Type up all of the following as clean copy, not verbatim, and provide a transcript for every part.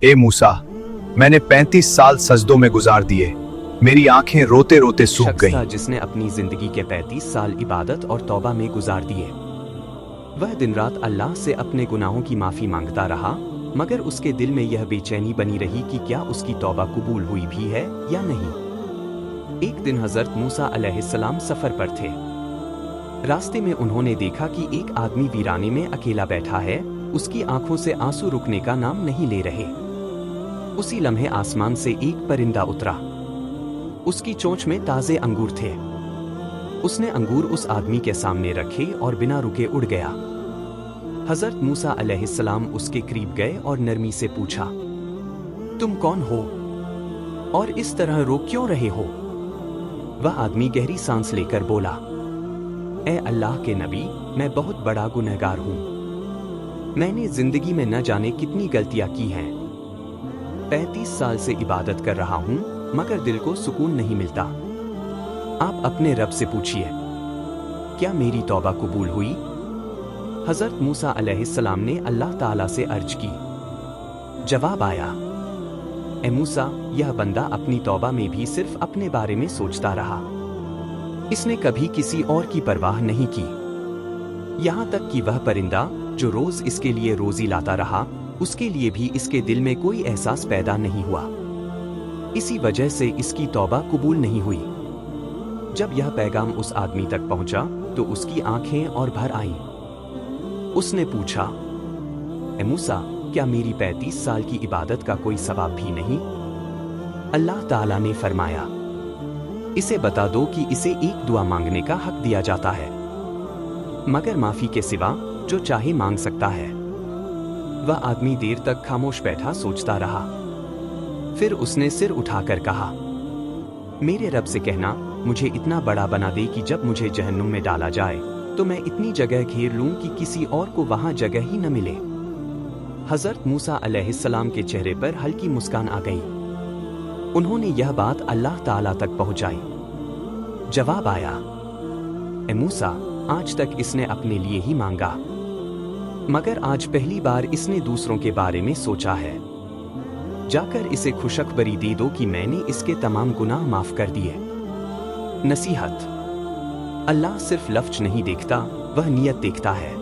اے موسیٰ، میں نے 35 سال سجدوں میں گزار دیے، میری آنکھیں روتے روتے سوکھ شخص تھا گئیں۔ جس نے اپنی زندگی کے 35 سال عبادت اور توبہ میں گزار دیے۔ وہ دن رات اللہ سے اپنے گناہوں کی معافی مانگتا رہا، مگر اس کے دل میں یہ بے چینی بنی رہی کہ کیا اس کی توبہ قبول ہوئی بھی ہے یا نہیں۔ ایک دن حضرت موسیٰ علیہ السلام سفر پر تھے۔ راستے میں انہوں نے دیکھا کہ ایک آدمی ویرانے میں اکیلا بیٹھا ہے، اس کی آنکھوں سے آنسو رکنے کا نام نہیں لے رہے۔ اسی لمحے آسمان سے ایک پرندہ اترا۔ اس کی چونچ میں تازے انگور تھے۔ اس نے انگور اس آدمی کے سامنے رکھے اور بنا رکے اڑ گیا۔ حضرت موسیٰ علیہ السلام اس کے قریب گئے اور نرمی سے پوچھا، تم کون ہو اور اس طرح رو کیوں رہے ہو؟ وہ آدمی گہری سانس لے کر بولا، اے اللہ کے نبی، میں بہت بڑا گنہگار ہوں۔ میں نے زندگی میں نہ جانے کتنی غلطیاں کی ہیں۔ 35 سال سے عبادت کر رہا ہوں، مگر دل کو سکون نہیں ملتا۔ آپ اپنے رب سے پوچھئے، کیا میری توبہ قبول ہوئی؟ حضرت موسیٰ علیہ السلام نے اللہ تعالیٰ سے عرض کی۔ جواب آیا، اے موسیٰ، یہ بندہ اپنی توبہ میں بھی صرف اپنے بارے میں سوچتا رہا۔ اس نے کبھی کسی اور کی پرواہ نہیں کی۔ یہاں تک کہ وہ پرندہ جو روز اس کے لیے روزی لاتا رہا، اس کے لیے بھی اس کے دل میں کوئی احساس پیدا نہیں ہوا۔ اسی وجہ سے اس کی توبہ قبول نہیں ہوئی۔ جب یہ پیغام اس آدمی تک پہنچا تو اس کی آنکھیں اور بھر آئیں۔ اس نے پوچھا، اے موسیٰ، کیا میری 35 سال کی عبادت کا کوئی ثواب بھی نہیں؟ اللہ تعالیٰ نے فرمایا، اسے بتا دو کہ اسے ایک دعا مانگنے کا حق دیا جاتا ہے، مگر معافی کے سوا جو چاہے مانگ سکتا ہے۔ وہ آدمی دیر تک خاموش بیٹھا سوچتا رہا۔ پھر اس نے سر اٹھا کر کہا، میرے رب سے کہنا مجھے اتنا بڑا بنا دے کہ جب مجھے جہنم میں ڈالا جائے تو میں اتنی جگہ گھیر لوں کہ کسی اور کو وہاں جگہ ہی نہ ملے۔ حضرت موسیٰ علیہ السلام کے چہرے پر ہلکی مسکان آ گئی۔ انہوں نے یہ بات اللہ تعالیٰ تک پہنچائی۔ جواب آیا، اے موسیٰ، آج تک اس نے اپنے لیے ہی مانگا، مگر آج پہلی بار اس نے دوسروں کے بارے میں سوچا ہے۔ جا کر اسے خوشخبری دے دو کہ میں نے اس کے تمام گناہ معاف کر دیے۔ نصیحت: اللہ صرف لفظ نہیں دیکھتا، وہ نیت دیکھتا ہے۔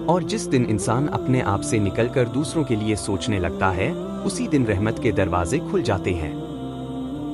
اور جس دن انسان اپنے آپ سے نکل کر دوسروں کے لیے سوچنے لگتا ہے، اسی دن رحمت کے دروازے کھل جاتے ہیں۔